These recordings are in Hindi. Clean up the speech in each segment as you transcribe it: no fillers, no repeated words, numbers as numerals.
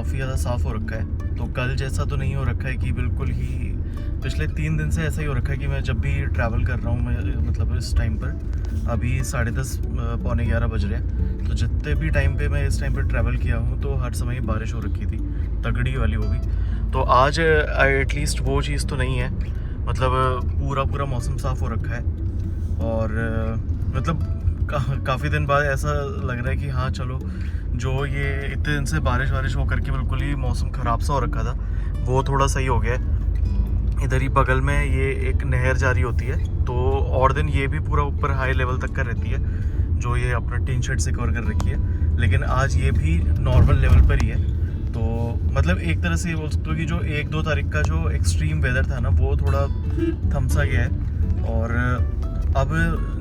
काफ़ी ज़्यादा साफ़ हो रखा है। तो कल जैसा तो नहीं हो रखा है कि बिल्कुल ही, पिछले 3 दिन से ऐसा ही हो रखा है कि मैं जब भी ट्रैवल कर रहा हूँ, मैं मतलब इस टाइम पर अभी 10:30 पौने 11 बज रहे हैं, तो जितने भी टाइम पे मैं इस टाइम पर ट्रैवल किया हूँ तो हर समय बारिश हो रखी थी, तगड़ी वाली वो भी। तो आज एटलीस्ट वो चीज़ तो नहीं है, मतलब पूरा मौसम साफ़ हो रखा है। और मतलब काफ़ी दिन बाद ऐसा लग रहा है कि हाँ चलो, जो ये इतने दिन से बारिश हो करके बिल्कुल ही मौसम ख़राब सा हो रखा था, वो थोड़ा सही हो गया है। इधर ही बगल में ये एक नहर जारी होती है, तो और दिन ये भी पूरा ऊपर हाई लेवल तक का रहती है, जो ये अपना टीन शेड से कवर कर रखी है। लेकिन आज ये भी नॉर्मल लेवल पर ही है। तो मतलब एक तरह से ये बोल सकते हो कि जो 1-2 तारीख का जो एक्सट्रीम वेदर था ना, वो थोड़ा थमसा गया है। और अब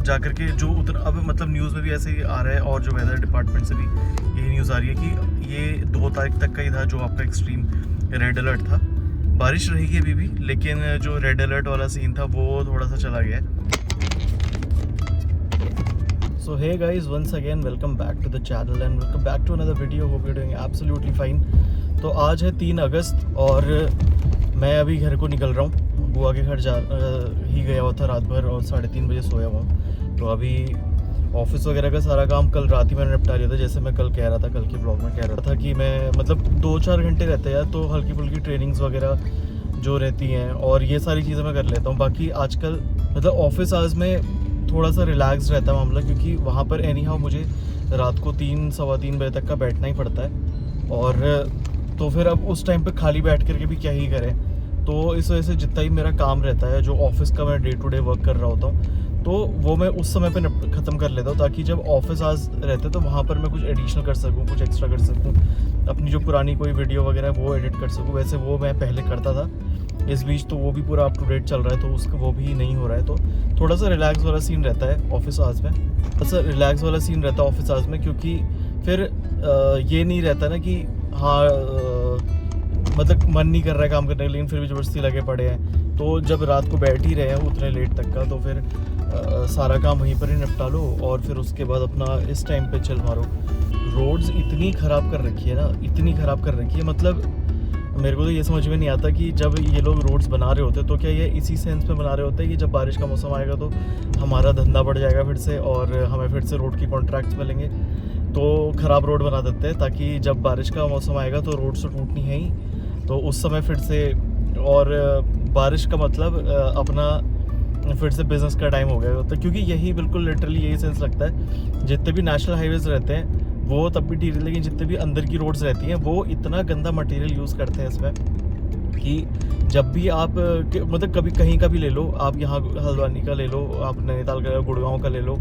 जाकर के जो उतना अब मतलब न्यूज़ में भी ऐसे ही आ रहा है, और जो वेदर डिपार्टमेंट से भी यही न्यूज़ आ रही है कि ये 2 तारीख तक का ही था जो आपका एक्सट्रीम रेड अलर्ट था। बारिश रहेगी अभी भी, लेकिन जो रेड अलर्ट वाला सीन था वो थोड़ा सा चला गया है। So hey guys, once again welcome back to the channel and welcome back to another video. Hope you're doing absolutely fine. तो आज है 3 अगस्त और मैं अभी घर को निकल रहा हूँ। बुआ के घर ही गया हुआ था रात भर और 3:30 बजे सोया हुआ। तो अभी ऑफिस वगैरह का सारा काम कल रात ही मैंने निपटा लिया था। जैसे मैं कल कह रहा था, कल के ब्लॉग में कह रहा था कि मैं मतलब 2-4 घंटे रहते हैं तो हल्की फुल्की ट्रेनिंग्स वगैरह जो रहती हैं और ये सारी चीज़ें मैं कर लेता हूँ। बाकी आजकल मतलब ऑफिस आवर्स में थोड़ा सा रिलैक्स रहता है मामला, क्योंकि वहाँ पर एनी हाउ मुझे रात को 3-3:15 बजे तक का बैठना ही पड़ता है। और तो फिर अब उस टाइम पे खाली बैठ करके भी क्या ही करें। तो इस वजह से जितना ही मेरा काम रहता है, जो ऑफिस का मैं डे टू डे वर्क कर रहा होता हूँ, तो वो मैं उस समय पे ख़त्म कर लेता हूँ, ताकि जब ऑफिस आज रहते तो वहाँ पर मैं कुछ एडिशनल कर सकूँ, कुछ एक्स्ट्रा कर सकूँ, अपनी जो पुरानी कोई वीडियो वगैरह वो एडिट कर सकूँ। वैसे वो मैं पहले करता था, इस बीच तो वो भी पूरा अप टू डेट चल रहा है, तो उसका वो भी नहीं हो रहा है। तो थोड़ा सा रिलैक्स वाला सीन रहता है ऑफिस आवर्स में, ऑफिस आवर्स में, क्योंकि फिर ये नहीं रहता ना कि हाँ मतलब मन नहीं कर रहा है काम करने के लिए, लेकिन फिर भी ज़बरदस्ती लगे पड़े हैं। तो जब रात को बैठ ही रहे हैं उतने लेट तक का, तो फिर सारा काम वहीं पर ही निपटा लो और फिर उसके बाद अपना इस टाइम पे चल मारो। रोड्स इतनी ख़राब कर रखी है ना, इतनी ख़राब कर रखी है, मतलब मेरे को तो ये समझ में नहीं आता कि जब ये लोग रोड्स बना रहे होते तो क्या ये इसी सेंस में बना रहे होते हैं कि जब बारिश का मौसम आएगा तो हमारा धंधा बढ़ जाएगा फिर से और हमें फिर से रोड की कॉन्ट्रैक्ट्स मिलेंगे, तो ख़राब रोड बना देते हैं ताकि जब बारिश का मौसम आएगा तो रोड्स तो टूटनी है ही, तो उस समय फिर से। और बारिश का मतलब अपना फिर से बिज़नेस का टाइम हो गया होता है, क्योंकि यही बिल्कुल लिटरली यही सेंस लगता है। जितने भी नेशनल हाईवेज रहते हैं वो तब भी ठीक है, लेकिन जितने भी अंदर की रोड्स रहती हैं वो इतना गंदा मटेरियल यूज़ करते हैं इसमें कि जब भी आप मतलब कभी कहीं का भी ले लो, आप यहाँ हल्द्वानी का ले लो, आप नैनीताल का, गुड़गांव का ले लो,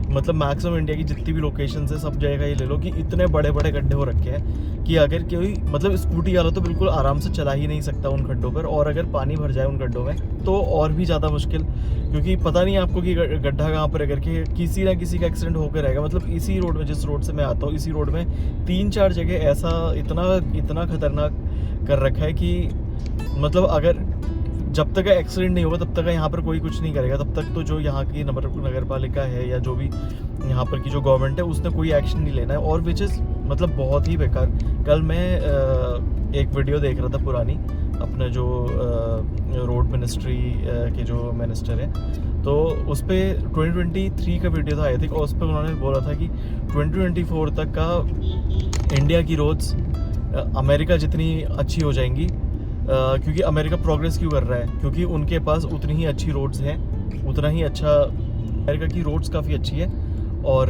मतलब मैक्सिमम इंडिया की जितनी भी लोकेशन है सब जगह ये ले लो कि इतने बड़े बड़े गड्ढे हो रखे हैं कि अगर कोई मतलब स्कूटी वाला तो बिल्कुल आराम से चला ही नहीं सकता उन गड्ढों पर, और अगर पानी भर जाए उन गड्ढों में तो और भी ज़्यादा मुश्किल, क्योंकि पता नहीं आपको कि गड्ढा कहाँ पर है करके किसी ना किसी का एक्सीडेंट होकर रहेगा। मतलब इसी रोड में, जिस रोड से मैं आता हूँ, इसी रोड में 3-4 जगह ऐसा इतना खतरनाक कर रखा है कि मतलब अगर जब तक एक्सीडेंट नहीं होगा तब तक यहाँ पर कोई कुछ नहीं करेगा, तब तक तो जो यहाँ की नगर पालिका है या जो भी यहाँ पर की जो गवर्नमेंट है उसने कोई एक्शन नहीं लेना है, और विच इज़ मतलब बहुत ही बेकार। कल मैं एक वीडियो देख रहा था पुरानी, अपने जो रोड मिनिस्ट्री के जो मिनिस्टर हैं, तो उस पर 2023 का वीडियो था आई थिंक, और उस पर उन्होंने बोला था कि 2024 तक का इंडिया की रोड्स अमेरिका जितनी अच्छी हो जाएंगी, क्योंकि अमेरिका प्रोग्रेस क्यों कर रहा है, क्योंकि उनके पास उतनी ही अच्छी रोड्स हैं, उतना ही अच्छा अमेरिका की रोड्स काफ़ी अच्छी है, और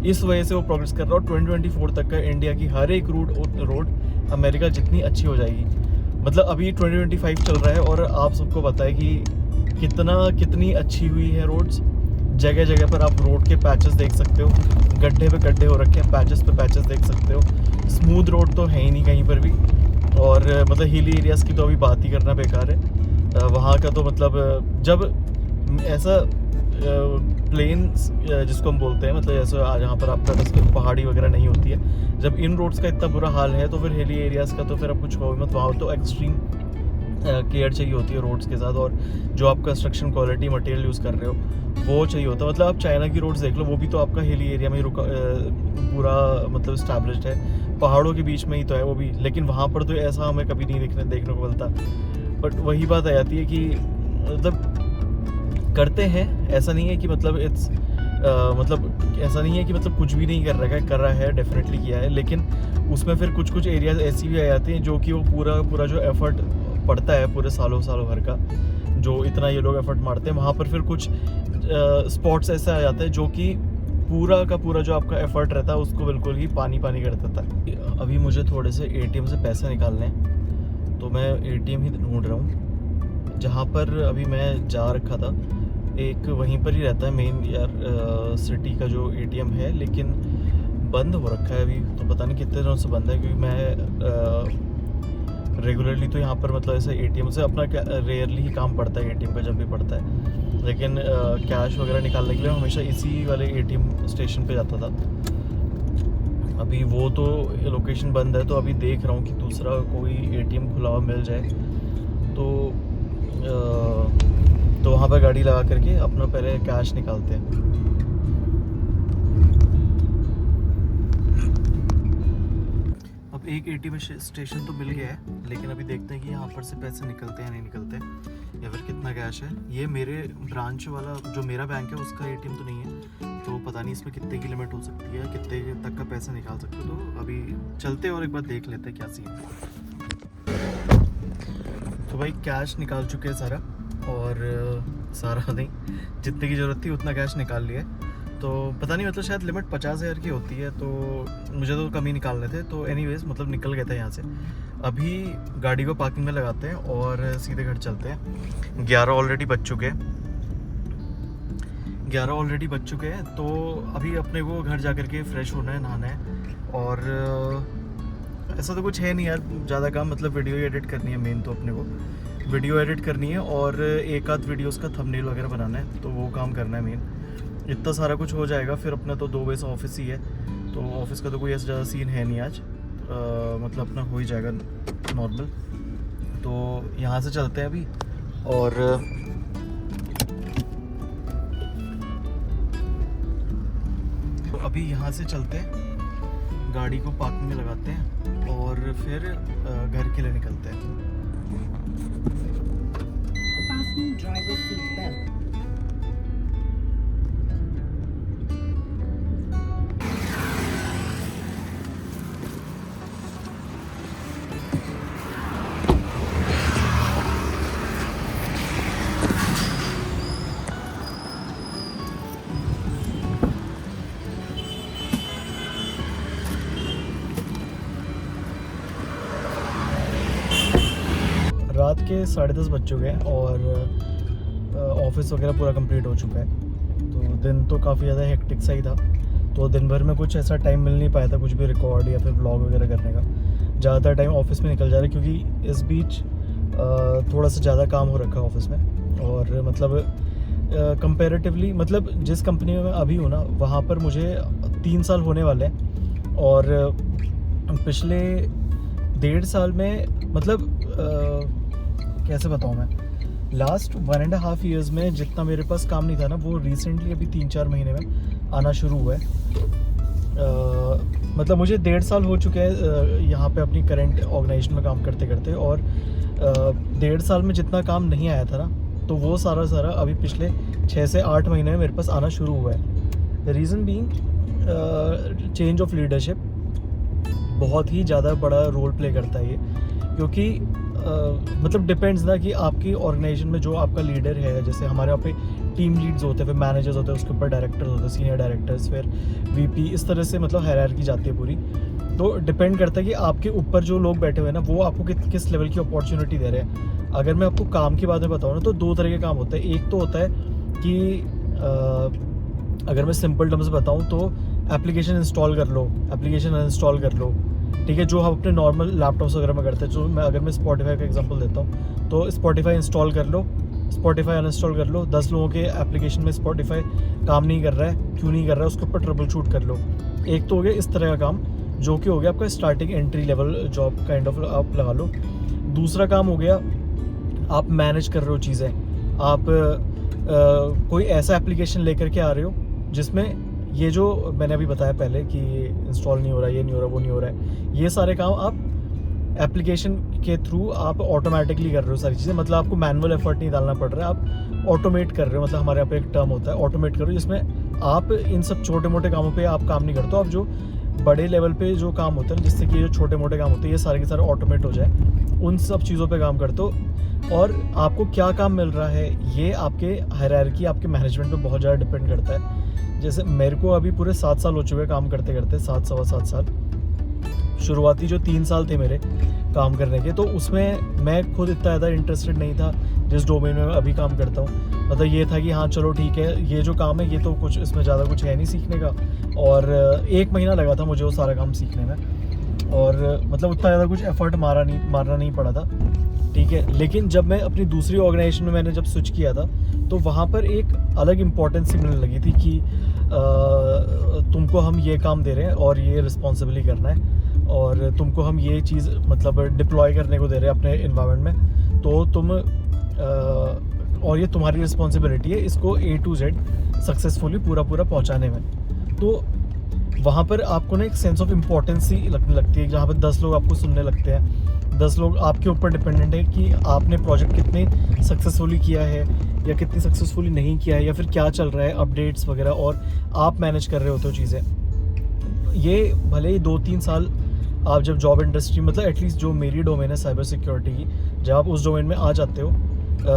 इस वजह से वो प्रोग्रेस कर रहा है। और 2024 तक का इंडिया की हर एक रोड अमेरिका जितनी अच्छी हो जाएगी। मतलब अभी 2025 चल रहा है और आप सबको पता है कि कितनी अच्छी हुई है रोड्स। जगह जगह पर आप रोड के पैचेस देख सकते हो, गड्ढे पे गड्ढे हो रखे हैं, पैचेस पे पैचेस देख सकते हो। स्मूथ रोड तो है ही नहीं कहीं पर भी, और मतलब हिली एरियाज़ की तो अभी बात ही करना बेकार है। वहाँ का तो मतलब जब ऐसा प्लेन जिसको हम बोलते हैं, मतलब ऐसा जहाँ पर आपका पहाड़ी वगैरह नहीं होती है, जब इन रोड्स का इतना बुरा हाल है तो फिर हिली एरियाज़ का तो फिर अब कुछ हो मत, वहाँ तो एक्सट्रीम केयर चाहिए होती है रोड्स के साथ, और जो आप कंस्ट्रक्शन क्वालिटी मटेरियल यूज़ कर रहे हो वो चाहिए होता है। मतलब आप चाइना की रोड्स देख लो, वो भी तो आपका हिली एरिया में ही पूरा मतलब इस्टेब्लिश्ड है, पहाड़ों के बीच में ही तो है वो भी, लेकिन वहाँ पर तो ऐसा हमें कभी नहीं देखने को मिलता। बट वही बात आ जाती है कि मतलब करते हैं, ऐसा नहीं है कि मतलब मतलब ऐसा नहीं है कि मतलब कुछ भी नहीं कर रहा है, डेफिनेटली किया है, लेकिन उसमें फिर कुछ एरियाज ऐसी भी आ जाती हैं जो कि वो पूरा जो एफर्ट पड़ता है पूरे सालों भर का, जो इतना ये लोग एफर्ट मारते हैं, वहाँ पर फिर कुछ स्पॉट्स ऐसे आ जाते हैं जो कि पूरा का पूरा जो आपका एफर्ट रहता है उसको बिल्कुल ही पानी कर देता है। अभी मुझे थोड़े से एटीएम से पैसे निकालने हैं, तो मैं एटीएम ही ढूंढ रहा हूँ। जहाँ पर अभी मैं जा रखा था एक वहीं पर ही रहता है मेन यार सिटी का जो एटीएम है, लेकिन बंद हो रखा है अभी, तो पता नहीं कितने दिनों से बंद है, क्योंकि मैं रेगुलरली तो यहाँ पर मतलब ऐसे एटीएम से अपना रेयरली ही काम पड़ता है एटीएम का, जब भी पड़ता है, लेकिन कैश वगैरह निकालने के लिए हमेशा इसी वाले एटीएम स्टेशन पे जाता था। अभी वो तो लोकेशन बंद है, तो अभी देख रहा हूँ कि दूसरा कोई एटीएम खुला हुआ मिल जाए तो वहाँ पर गाड़ी लगा करके अपना पहले कैश निकालते हैं। अब एक एटीएम स्टेशन तो मिल गया है, लेकिन अभी देखते हैं कि यहाँ पर से पैसे निकलते हैं नहीं निकलते, या फिर कितना कैश है। ये मेरे ब्रांच वाला जो मेरा बैंक है उसका एटीएम तो नहीं है, तो पता नहीं इसमें कितने की लिमिट हो सकती है, कितने तक का पैसा निकाल सकते हो। तो अभी चलते और एक बार देख लेते हैं क्या सीन है। तो भाई कैश निकाल चुके हैं सारा, और सारा नहीं, जितने की ज़रूरत थी उतना कैश निकाल लिया। तो पता नहीं मतलब शायद लिमिट 50,000 की होती है, तो मुझे तो कम ही निकालने थे, तो एनीवेज मतलब निकल गए थे यहाँ से। अभी गाड़ी को पार्किंग में लगाते हैं और सीधे घर चलते हैं। 11 ऑलरेडी बज चुके हैं, तो अभी अपने को घर जा करके फ्रेश होना है, नहाना है, और ऐसा तो कुछ है नहीं यार ज़्यादा काम, मतलब वीडियो एडिट करनी है, मेन तो अपने को वीडियो एडिट करनी है, और एक आध वीडियोस का थंबनेल वगैरह बनाना है, तो वो काम करना है मेन। इतना सारा कुछ हो जाएगा, फिर अपना तो 2 बजे से ऑफिस ही है, तो ऑफिस का तो कोई ऐसा ज़्यादा सीन है नहीं आज, मतलब अपना हो ही जाएगा नॉर्मल। तो यहाँ से चलते हैं अभी, और तो अभी यहाँ से चलते हैं, गाड़ी को पार्किंग में लगाते हैं और फिर घर के लिए निकलते हैं। Driver seat belt. रात के 10:30 बज चुके हैं और ऑफिस वगैरह पूरा कंप्लीट हो चुका है, तो दिन तो काफ़ी ज़्यादा हेक्टिक सा ही था, तो दिन भर में कुछ ऐसा टाइम मिल नहीं पाया था कुछ भी रिकॉर्ड या फिर व्लॉग वगैरह करने का। ज़्यादातर टाइम ऑफिस में निकल जा रहा है, क्योंकि इस बीच थोड़ा सा ज़्यादा काम हो रखा है ऑफिस में, और मतलब कंपैरेटिवली मतलब जिस कंपनी में मैं अभी हूँ ना, वहाँ पर मुझे 3 साल होने वाले हैं, और पिछले 1.5 साल में मतलब कैसे बताऊँ मैं, लास्ट 1.5 ईयर्स में जितना मेरे पास काम नहीं था ना, वो रिसेंटली अभी 3-4 महीने में आना शुरू हुआ है। मतलब मुझे 1.5 साल हो चुके हैं यहाँ पे अपनी करंट ऑर्गेनाइजेशन में काम करते करते, और 1.5 साल में जितना काम नहीं आया था ना, तो वो सारा अभी पिछले 6 से 8 महीने में मेरे पास आना शुरू हुआ है। Reason being change of leadership बहुत ही ज़्यादा बड़ा रोल प्ले करता है ये, क्योंकि मतलब डिपेंड्स ना कि आपकी ऑर्गेनाइजेशन में जो आपका लीडर है, जैसे हमारे यहाँ पे टीम लीड्स होते हैं, फिर मैनेजर्स होते हैं, उसके ऊपर डायरेक्टर्स होते हैं, सीनियर डायरेक्टर्स, फिर वीपी, इस तरह से मतलब हायरार्की जाती है पूरी। तो डिपेंड करता है कि आपके ऊपर जो लोग बैठे हुए हैं ना, वो आपको किस लेवल की अपॉर्चुनिटी दे रहे हैं। अगर मैं आपको काम के बारे में बताऊँ ना, तो 2 तरह के काम होते हैं। एक तो होता है कि अगर मैं सिंपल टर्म्स में बताऊँ तो एप्लीकेशन इंस्टॉल कर लो, एप्लीकेशन अनइंस्टॉल कर लो, ठीक है, जो हम अपने नॉर्मल लैपटॉप्स वगैरह में करते हैं। जो अगर मैं स्पॉटिफाई का एग्जांपल देता हूँ, तो स्पॉटिफाई इंस्टॉल कर लो, स्पॉटिफाई अनइंस्टॉल कर लो। 10 लोगों के एप्लीकेशन में स्पॉटिफाई काम नहीं कर रहा है, क्यों नहीं कर रहा है, उसके ऊपर ट्रबल शूट कर लो। एक तो हो गया इस तरह का काम, जो कि हो गया आपका starting entry level job kind of आप लगा लो। दूसरा काम हो गया आप मैनेज कर रहे हो चीज़ें, आप कोई ऐसा एप्लीकेशन लेकर के आ रहे हो जिसमें ये जो मैंने अभी बताया पहले कि इंस्टॉल नहीं हो रहा, ये नहीं हो रहा, वो नहीं हो रहा है, ये सारे काम आप एप्लीकेशन के थ्रू आप ऑटोमेटिकली कर रहे हो सारी चीज़ें। मतलब आपको मैनुअल एफर्ट नहीं डालना पड़ रहा है, आप ऑटोमेट कर रहे हो। मतलब हमारे यहाँ पे एक टर्म होता है ऑटोमेट कर रहे हो, जिसमें आप इन सब छोटे मोटे कामों पे आप काम नहीं करते हो, आप जो बड़े लेवल पे जो काम होते हैं, जिससे कि ये जो छोटे मोटे काम होते हैं ये सारे के सारे ऑटोमेट हो जाए, उन सब चीज़ों पे काम करते हो। और आपको क्या काम मिल रहा है ये आपके हायरार्की, आपके मैनेजमेंट पे बहुत ज़्यादा डिपेंड करता है। जैसे मेरे को अभी पूरे 7 साल हो चुके हैं काम करते करते, 7 सवा 7 साल। शुरुआती जो 3 साल थे मेरे काम करने के, तो उसमें मैं खुद इतना ज़्यादा इंटरेस्टेड नहीं था जिस डोमेन में मैं अभी काम करता हूँ। मतलब ये था कि हाँ चलो ठीक है, ये जो काम है ये तो कुछ इसमें ज़्यादा कुछ है नहीं सीखने का, और 1 महीना लगा था मुझे वो सारा काम सीखने में, और मतलब उतना ज़्यादा कुछ एफर्ट मारना नहीं पड़ा था, ठीक है। लेकिन जब मैं अपनी दूसरी ऑर्गेनाइजेशन में मैंने जब स्विच किया था, तो वहाँ पर एक अलग इम्पोर्टेंस मिलने लगी थी कि तुमको हम ये काम दे रहे हैं और ये रिस्पॉन्सिबिलिटी करना है, और तुमको हम ये चीज़ मतलब डिप्लॉय करने को दे रहे हैं अपने इन्वायरमेंट में, तो तुम और ये तुम्हारी रिस्पॉन्सिबिलिटी है इसको A to Z सक्सेसफुली पूरा पहुंचाने में। तो वहाँ पर आपको ना एक सेंस ऑफ इम्पोर्टेंस ही लगने लगती है, जहाँ पर 10 लोग आपको सुनने लगते हैं, 10 लोग आपके ऊपर डिपेंडेंट है कि आपने प्रोजेक्ट कितने सक्सेसफुली किया है या कितनी सक्सेसफुली नहीं किया है, या फिर क्या चल रहा है, अपडेट्स वगैरह, और आप मैनेज कर रहे होते हो चीज़ें। ये भले ही 2-3 साल आप जब जॉब इंडस्ट्री, मतलब एटलीस्ट जो मेरी डोमेन है साइबर सिक्योरिटी की, जब आप उस डोमेन में आ जाते हो,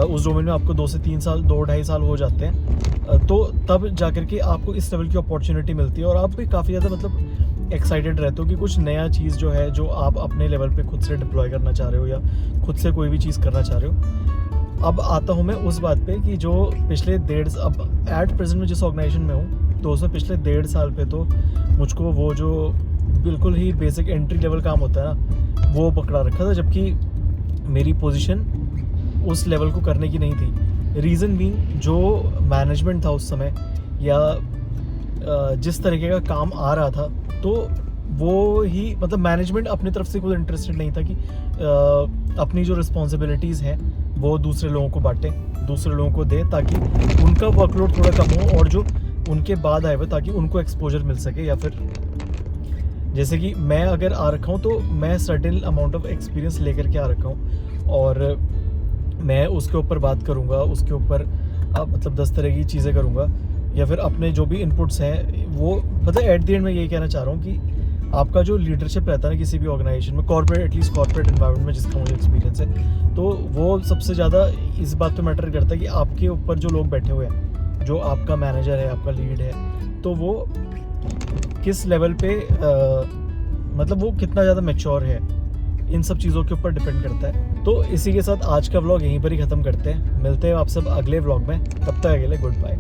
उस डोमेन में आपको 2 से 3 साल, 2-2.5 साल हो जाते हैं, तो तब जाकर के आपको इस लेवल की अपॉर्चुनिटी मिलती है, और आप भी काफ़ी ज़्यादा मतलब एक्साइटेड रहते हो कि कुछ नया चीज़ जो है, जो आप अपने लेवल पे खुद से डिप्लॉय करना चाह रहे हो या खुद से कोई भी चीज़ करना चाह रहे हो। अब आता हूँ मैं उस बात पे कि जो पिछले अब एट प्रेजेंट में जिस ऑर्गेनाइजेशन में हूँ, तो उसमें पिछले 1.5 साल पे तो मुझको वो जो बिल्कुल ही बेसिक एंट्री लेवल काम होता है ना, वो पकड़ा रखा था, जबकि मेरी पोजीशन उस लेवल को करने की नहीं थी। रीज़न बीइंग जो मैनेजमेंट था उस समय, या जिस तरीके का काम आ रहा था, तो वो ही मतलब मैनेजमेंट अपनी तरफ से खुद इंटरेस्टेड नहीं था कि अपनी जो रिस्पॉन्सिबिलिटीज़ हैं वो दूसरे लोगों को बांटे, दूसरे लोगों को दे, ताकि उनका वर्कलोड थोड़ा कम हो, और जो उनके बाद आए हुए ताकि उनको एक्सपोजर मिल सके। या फिर जैसे कि मैं अगर आ रखा हूँ, तो मैं सर्टेन अमाउंट ऑफ एक्सपीरियंस लेकर के आ रखा हूँ, और मैं उसके ऊपर बात करूँगा, उसके ऊपर मतलब 10 तरह की चीज़ें करूँगा, या फिर अपने जो भी इनपुट्स हैं वो, मतलब एट द एंड मैं यही कहना चाह रहा हूँ कि आपका जो लीडरशिप रहता है ना किसी भी ऑर्गेनाइजेशन में, कॉर्पोरेट, एटलीस्ट कॉर्पोरेट एनवायरनमेंट में जिसका मुझे एक्सपीरियंस है, तो वो सबसे ज़्यादा इस बात पे मैटर करता है कि आपके ऊपर जो लोग बैठे हुए हैं, जो आपका मैनेजर है, आपका लीड है, तो वो किस लेवल पे मतलब वो कितना ज़्यादा मैच्योर है, इन सब चीज़ों के ऊपर डिपेंड करता है। तो इसी के साथ आज का व्लॉग यहीं पर ही ख़त्म करते हैं। मिलते हैं आप सब अगले व्लॉग में, तब तक अगले गुड बाय।